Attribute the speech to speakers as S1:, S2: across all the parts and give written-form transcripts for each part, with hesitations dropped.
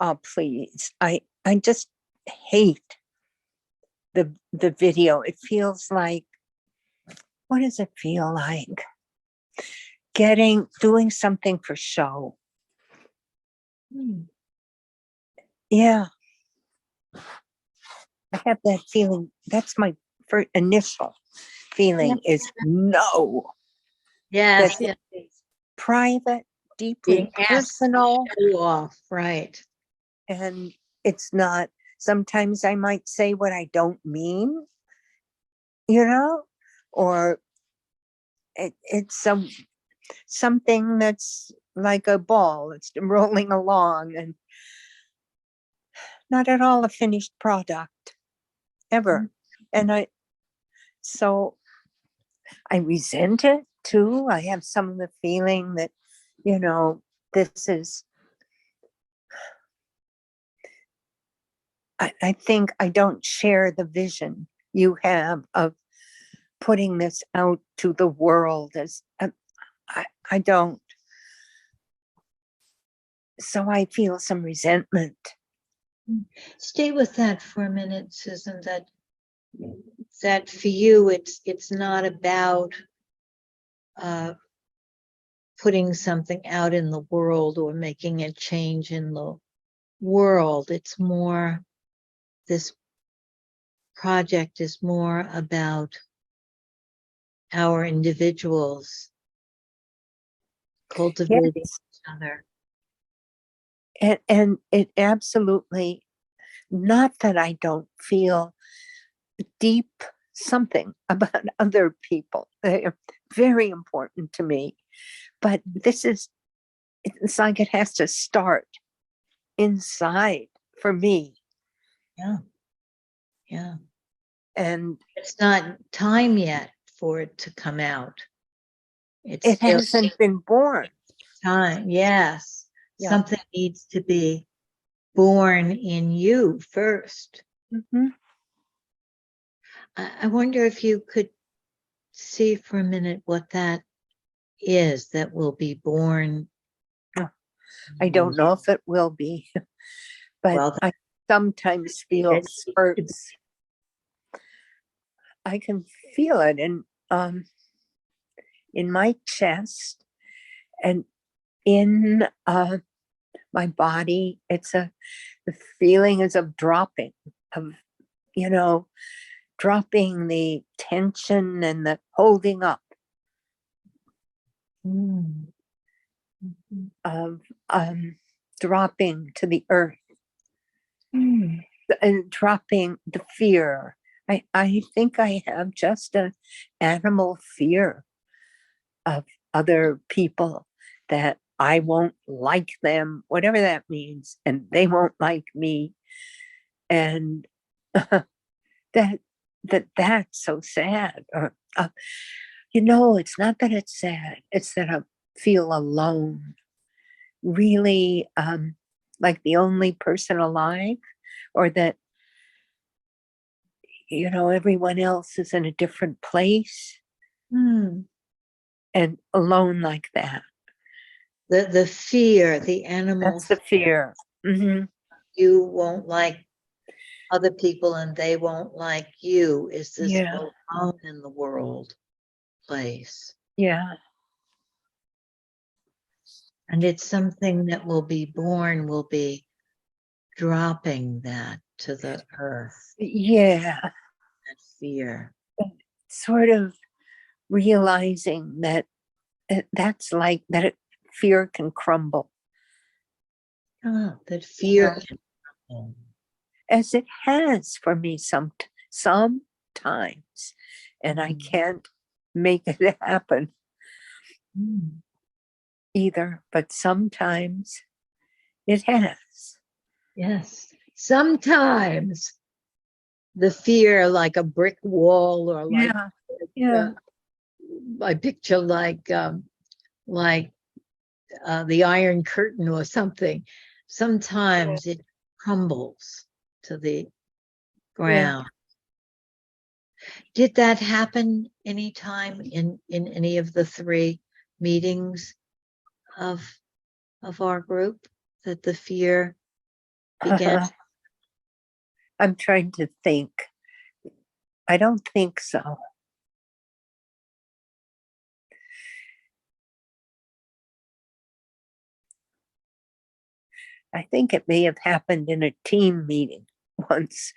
S1: Oh, please. I just hate the video. It feels like, what does it feel like? Doing something for show. Yeah, I have that feeling. That's my first initial feeling is no.
S2: Yes,
S1: That
S2: yes.
S1: it's private, deeply
S2: Being asked to
S1: personal,
S2: show off, right?
S1: and it's not. Sometimes I might say what I don't mean, or it's something that's like a ball. It's rolling along and not at all a finished product ever. And so I resent it too. I have some of the feeling that, this is, I think I don't share the vision you have of putting this out to the world as I don't. So I feel some resentment.
S2: Stay with that for a minute, Susan, that for you, it's not about putting something out in the world or making a change in the world. It's more, this project is more about our individuals cultivating
S1: Yes.
S2: each other.
S1: And it absolutely, not that I don't feel deep something about other people. They are very important to me. But it's like it has to start inside for me.
S2: Yeah. Yeah.
S1: And
S2: It's not time yet for it to come out. It's
S1: it
S2: still
S1: hasn't been born.
S2: time. Yes.
S1: Yeah.
S2: Something needs to be born in you first.
S1: Mhm.
S2: I wonder if you could see for a minute what that is that will be born.
S1: I don't know if it will be, but
S2: Well,
S1: I sometimes feel spurts. I can feel it in my chest and in my body. The feeling is of dropping, of dropping the tension and the holding up of dropping to the earth and dropping the fear. I think I have just an animal fear of other people, that I won't like them, whatever that means, and they won't like me. And that's so sad. Or it's not that it's sad, it's that I feel alone, really, like the only person alive, or that everyone else is in a different place and alone like that.
S2: The fear, the animal,
S1: That's the fear. Mm-hmm.
S2: you won't like other people and they won't like you, is this
S1: Yeah.
S2: alone in the world place.
S1: Yeah.
S2: And it's something that will be born, will be dropping that to the earth,
S1: Yeah.
S2: that fear.
S1: Sort of realizing that that's like that fear can crumble.
S2: That fear
S1: Yeah.
S2: can crumble.
S1: As it has for me sometimes, and I can't make it happen either, but sometimes it has.
S2: Yes. Sometimes the fear, like a brick wall, or like
S1: Yeah.
S2: I picture like the Iron Curtain or something. Sometimes it crumbles to the ground. Did that happen anytime in any of the 3 meetings of our group, that the fear began?
S1: I'm trying to think. I don't think so. I think it may have happened in a team meeting once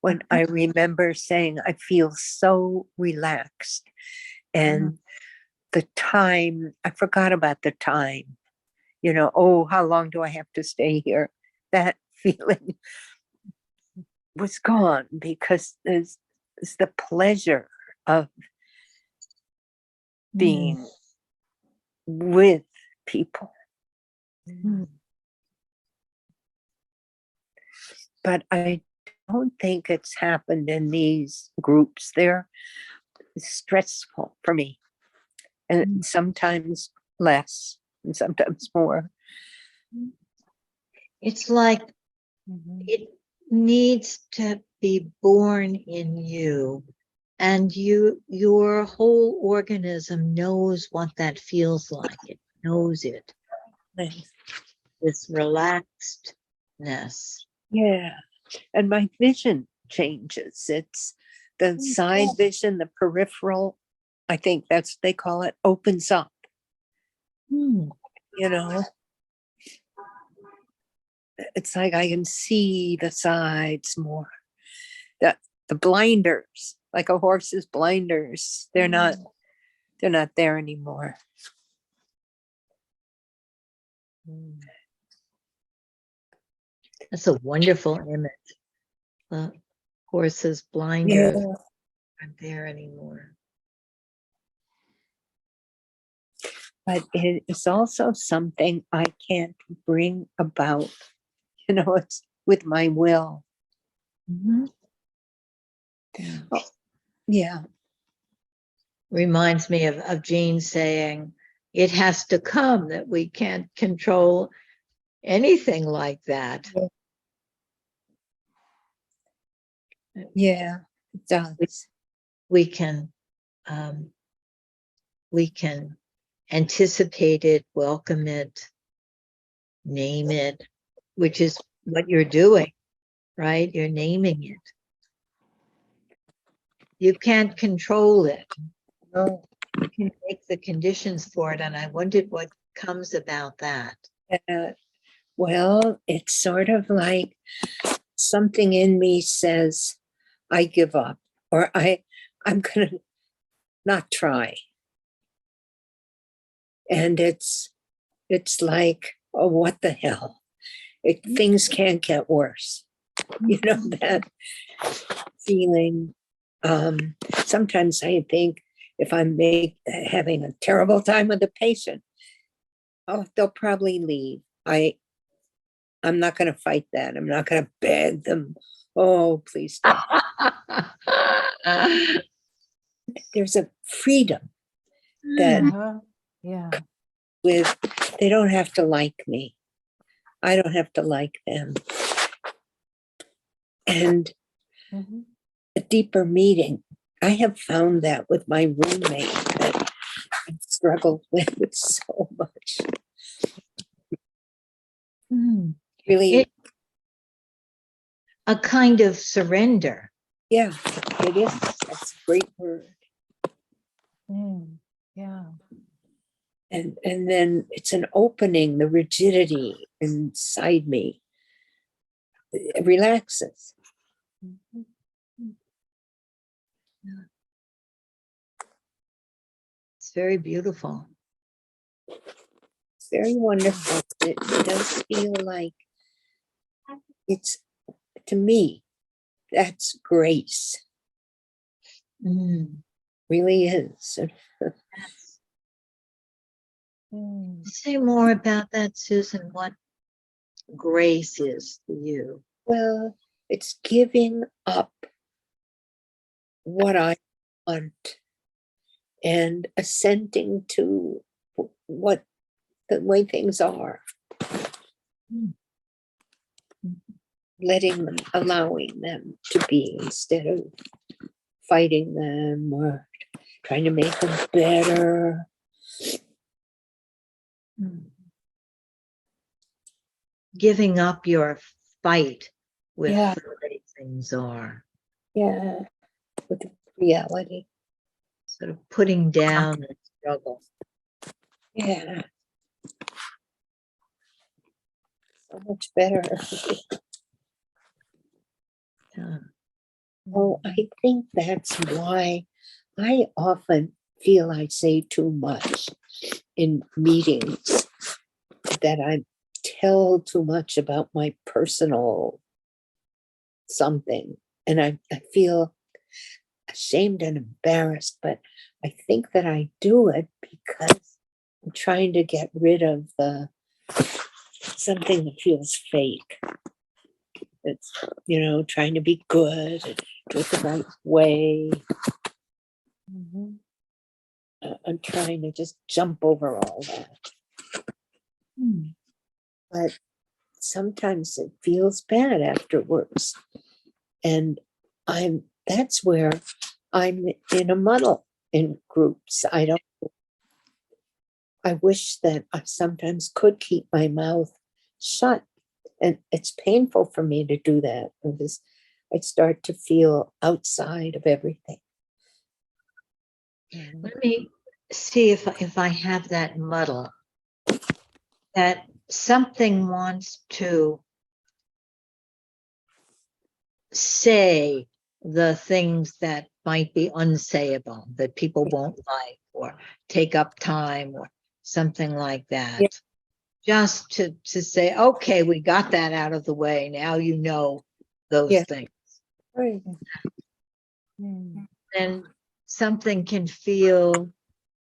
S1: when I remember saying, I feel so relaxed. And the time, I forgot about the time, oh, how long do I have to stay here? That feeling was gone because there's the pleasure of being with people. But I don't think it's happened in these groups. They're stressful for me, and sometimes less, and sometimes more.
S2: It's like it needs to be born in you, and your whole organism knows what that feels like. It knows it. This relaxedness.
S1: Yeah, and my vision changes. It's the side vision, the peripheral, I think that's what they call it, opens up. It's like I can see the sides more. The blinders, like a horse's blinders, they're not there anymore.
S2: That's a wonderful image. The horse's blinders aren't there anymore.
S1: But it is also something I can't bring about. It's with my will. Yeah.
S2: Reminds me of Jean saying, it has to come, that we can't control anything like that.
S1: Yeah, it does.
S2: We can anticipate it, welcome it, name it, which is what you're doing, right? You're naming it. You can't control it.
S1: No.
S2: You can make the conditions for it. And I wondered what comes about that.
S1: Well, it's sort of like something in me says, I give up, or I'm going to not try. And it's like, oh, what the hell? Things can't get worse. That feeling. Sometimes I think if I'm having a terrible time with a patient, they'll probably leave. I'm not going to fight that. I'm not going to beg them. Oh, please stop. There's a freedom that they don't have to like me. I don't have to like them. And a deeper meeting. I have found that with my roommate that I've struggled with so much. Really,
S2: a kind of surrender.
S1: Yeah, it is. That's a great word.
S2: Yeah.
S1: And then it's an opening, the rigidity inside me. It relaxes.
S2: It's very beautiful.
S1: It's very wonderful. It does feel like it's, to me, that's grace. Really is.
S2: Say more about that, Susan. What grace is for you?
S1: Well, it's giving up what I want and assenting to what the way things are. Letting them, allowing them to be instead of fighting them or trying to make them better.
S2: Giving up your fight with
S1: Yeah.
S2: the way things are,
S1: Yeah. With reality.
S2: sort of putting down the struggle.
S1: Yeah. So much better.
S2: Yeah.
S1: Oh, I think that's why I often feel I say too much in meetings, that I tell too much about my personal something. And I feel ashamed and embarrassed, but I think that I do it because I'm trying to get rid of the something that feels fake. It's, trying to be good and do it the right way. I'm trying to just jump over all that.
S2: Hmm.
S1: But sometimes it feels bad afterwards. And that's where I'm in a muddle in groups. I wish that I sometimes could keep my mouth shut. And it's painful for me to do that because I start to feel outside of everything.
S2: Let me see if I have that muddle. That something wants to say the things that might be unsayable, that people won't like, or take up time, or something like that.
S1: Yeah.
S2: Just to say, okay, we got that out of the way. Now you know those
S1: Yeah.
S2: things.
S1: Right.
S2: And something can feel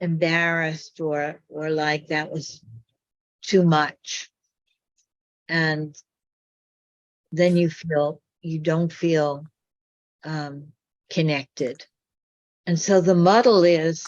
S2: embarrassed or like that was too much. And then you don't feel connected. And so the muddle is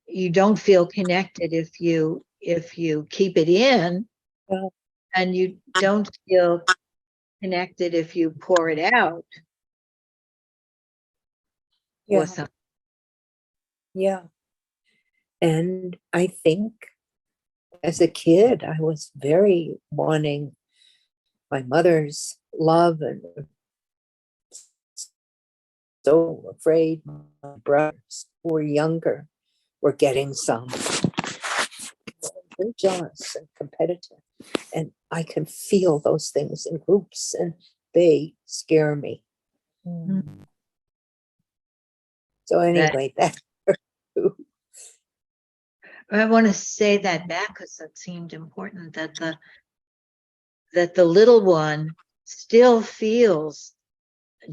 S2: you don't feel connected if you keep it in,
S1: Yeah.
S2: and you don't feel connected if you pour it out or
S1: Yeah.
S2: something.
S1: Yeah. And I think as a kid, I was very wanting my mother's love and so afraid my brothers who were younger were getting some. Very jealous and competitive. And I can feel those things in groups and they scare me. So anyway, that's
S2: I want to say that back because it seemed important that the little one still feels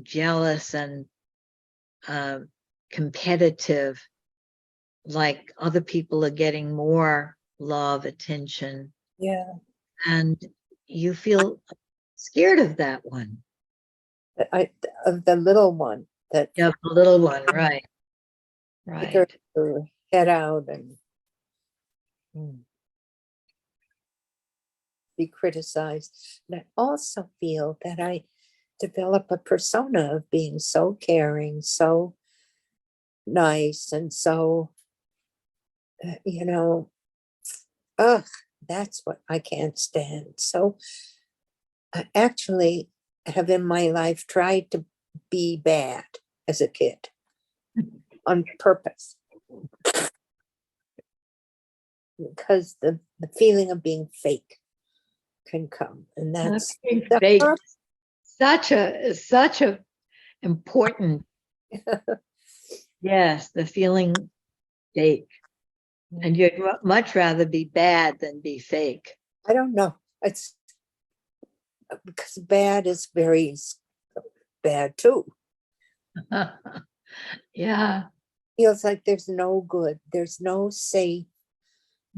S2: jealous and competitive, like other people are getting more love, attention,
S1: yeah.
S2: and you feel scared of that one.
S1: I of the little one that
S2: Yeah, the little one, right?
S1: stick her,
S2: Right.
S1: her head out and be criticized. And I also feel that I develop a persona of being so caring, so nice, and so, you know, ugh, that's what I can't stand. So I actually have in my life tried to be bad as a kid on purpose because the feeling of being fake can come. And that's the
S2: Fake.
S1: hard-
S2: Such a important, yes, the feeling fake. And you'd much rather be bad than be fake.
S1: I don't know. It's because bad is very bad too.
S2: Yeah.
S1: Feels like there's no good. There's no safe,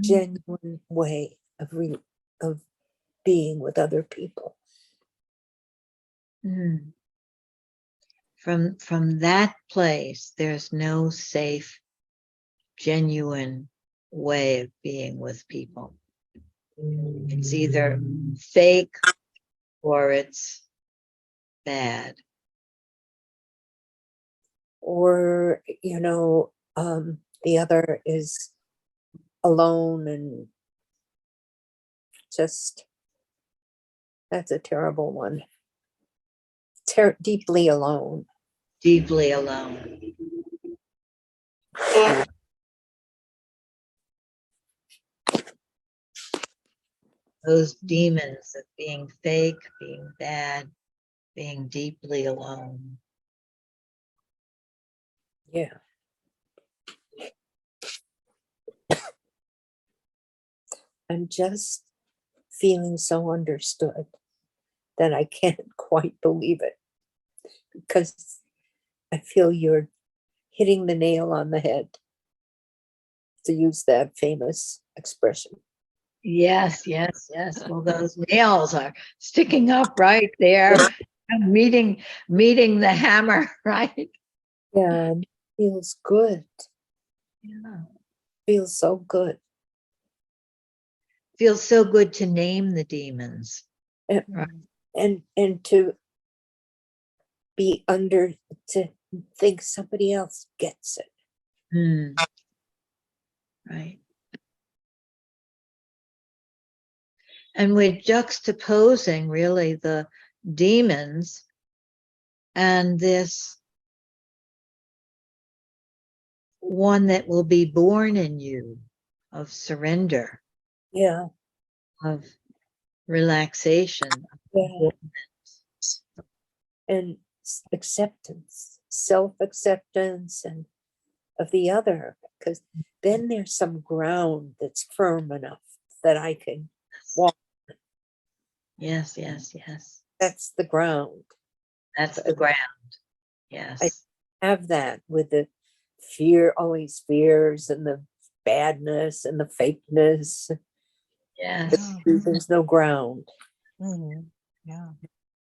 S1: genuine way of being with other people.
S2: Mm. From that place, there's no safe, genuine way of being with people. It's either fake or it's bad.
S1: Or, the other is alone and just That's a terrible one. Deeply alone.
S2: Deeply alone. Those demons of being fake, being bad, being deeply alone.
S1: Yeah. I'm just feeling so understood that I can't quite believe it, because I feel you're hitting the nail on the head, to use that famous expression.
S2: Yes, yes, yes. Well, those nails are sticking up right there, and meeting the hammer, right?
S1: Yeah, and it feels good.
S2: Yeah.
S1: Feels so good.
S2: Feels so good to name the demons.
S1: And,
S2: Right.
S1: and to be to think somebody else gets it.
S2: Hmm. Right. And we're juxtaposing really the demons and this one that will be born in you of surrender,
S1: Yeah.
S2: of relaxation.
S1: Yeah. And acceptance, self-acceptance, and of the other, because then there's some ground that's firm enough that I can walk.
S2: Yes, yes, yes.
S1: That's the ground.
S2: That's the ground. Yes.
S1: Have that with the fear, all these fears and the badness and the fakeness.
S2: Yes.
S1: There's no ground.
S3: Mhm. Yeah.